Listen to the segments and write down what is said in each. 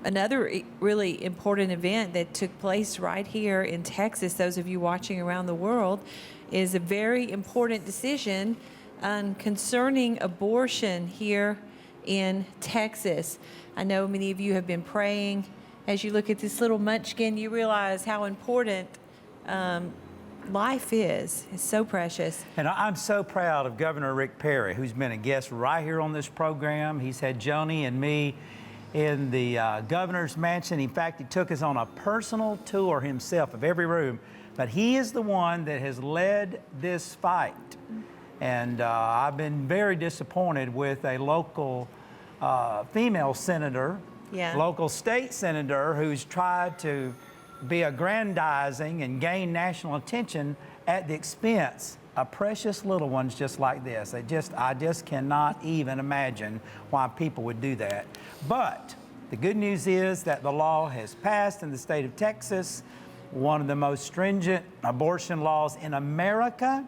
Another really important event that took place right here in Texas, those of you watching around the world, is a very important decision concerning abortion here in Texas. I know many of you have been praying. As you look at this little munchkin, you realize how important life is. It's so precious. And I'm so proud of Governor Rick Perry, who's been a guest right here on this program. He's had Joni and me in the governor's mansion. In fact, he took us on a personal tour himself of every room. But he is the one that has led this fight. And I've been very disappointed with a local female senator, local state senator, who's tried to be aggrandizing and gain national attention at the expense of precious little ones just like this. I just cannot even imagine why people would do that. But the good news is that the law has passed in the state of Texas, one of the most stringent abortion laws in America.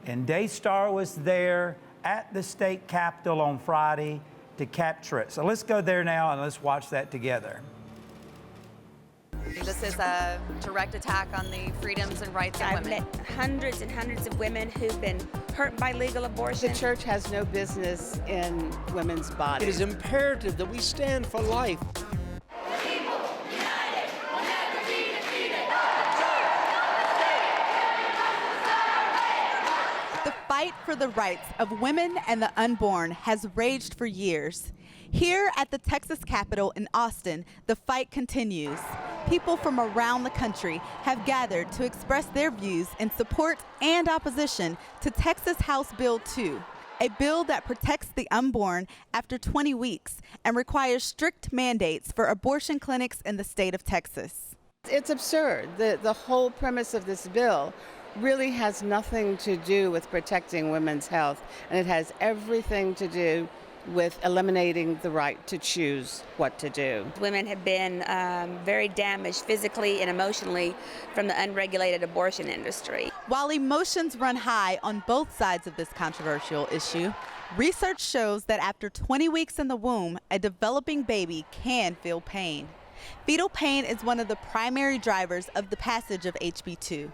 And Daystar was there at the state capitol on Friday to capture it. So let's go there now and let's watch that together. This is a direct attack on the freedoms and rights of women. I've met hundreds and hundreds of women who've been hurt by legal abortion. The church has no business in women's bodies. It is imperative that we stand for life. The fight for the rights of women and the unborn has raged for years. Here at the Texas Capitol in Austin, the fight continues. People from around the country have gathered to express their views in support and opposition to Texas House Bill 2, a bill that protects the unborn after 20 weeks and requires strict mandates for abortion clinics in the state of Texas. It's absurd. The whole premise of this bill really has nothing to do with protecting women's health, and it has everything to do with eliminating the right to choose what to do. Women have been very damaged physically and emotionally from the unregulated abortion industry. While emotions run high on both sides of this controversial issue, research shows that after 20 weeks in the womb, a developing baby can feel pain. Fetal pain is one of the primary drivers of the passage of HB 2.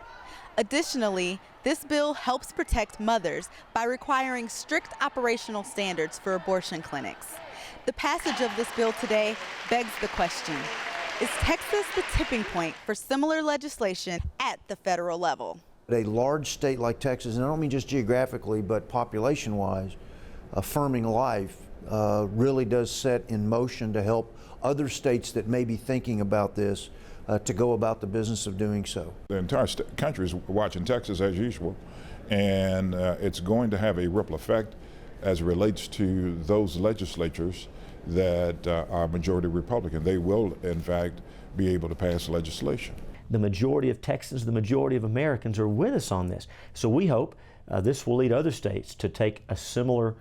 Additionally, this bill helps protect mothers by requiring strict operational standards for abortion clinics. The passage of this bill today begs the question, is Texas the tipping point for similar legislation at the federal level? A large state like Texas, and I don't mean just geographically, but population-wise, affirming life really does set in motion to help other states that may be thinking about this to go about the business of doing so. The entire country is watching Texas as usual, and it's going to have a ripple effect as it relates to those legislatures that are majority Republican. They will, in fact, be able to pass legislation. The majority of Texans, the majority of Americans are with us on this. So we hope this will lead other states to take a similar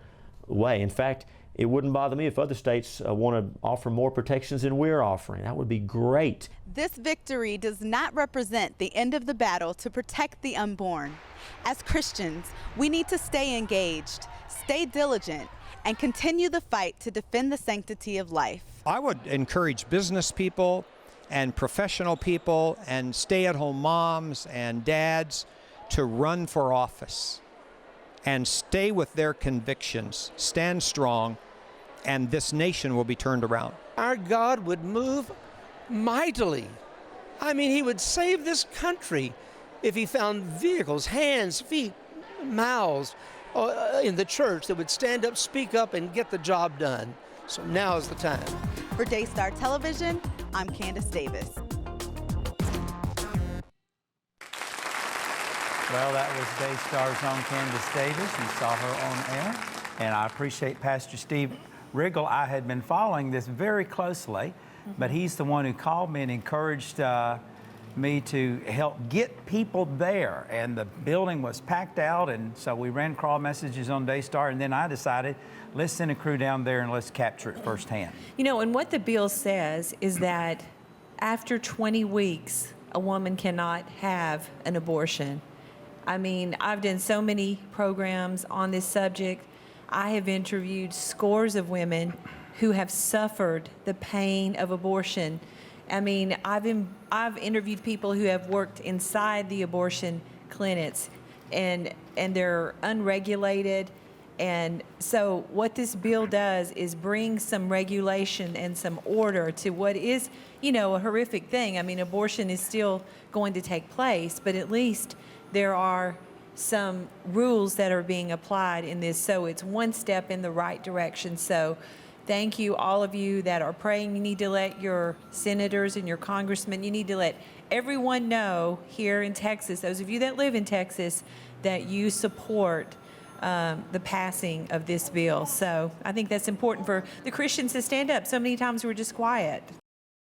way. In fact, it wouldn't bother me if other states want to offer more protections than we're offering. That would be great. This victory does not represent the end of the battle to protect the unborn. As Christians, we need to stay engaged, stay diligent, and continue the fight to defend the sanctity of life. I would encourage business people and professional people and stay-at-home moms and dads to run for office and stay with their convictions, stand strong, and this nation will be turned around. Our God would move mightily. I mean, he would save this country if he found vehicles, hands, feet, mouths in the church that would stand up, speak up, and get the job done. So now is the time. For Daystar Television, I'm Candace Davis. Well, that was Daystar's own Candace Davis. You saw her on air. And I appreciate Pastor Steve Riggle. I had been following this very closely, but he's the one who called me and encouraged me to help get people there. And the building was packed out, and so we ran crawl messages on Daystar, and then I decided, let's send a crew down there and let's capture it firsthand. You know, and what the bill says is that after 20 weeks, a woman cannot have an abortion. I mean, I've done so many programs on this subject. I have interviewed scores of women who have suffered the pain of abortion. I mean, I've interviewed people who have worked inside the abortion clinics, and they're unregulated. And so what this bill does is bring some regulation and some order to what is, you know, a horrific thing. I mean, abortion is still going to take place, but at least there are some rules that are being applied in this. So it's one step in the right direction. So thank you, all of you that are praying. You need to let your senators and your congressmen, you need to let everyone know here in Texas, those of you that live in Texas, that you support the passing of this bill. So I think that's important for the Christians to stand up. So many times we're just quiet.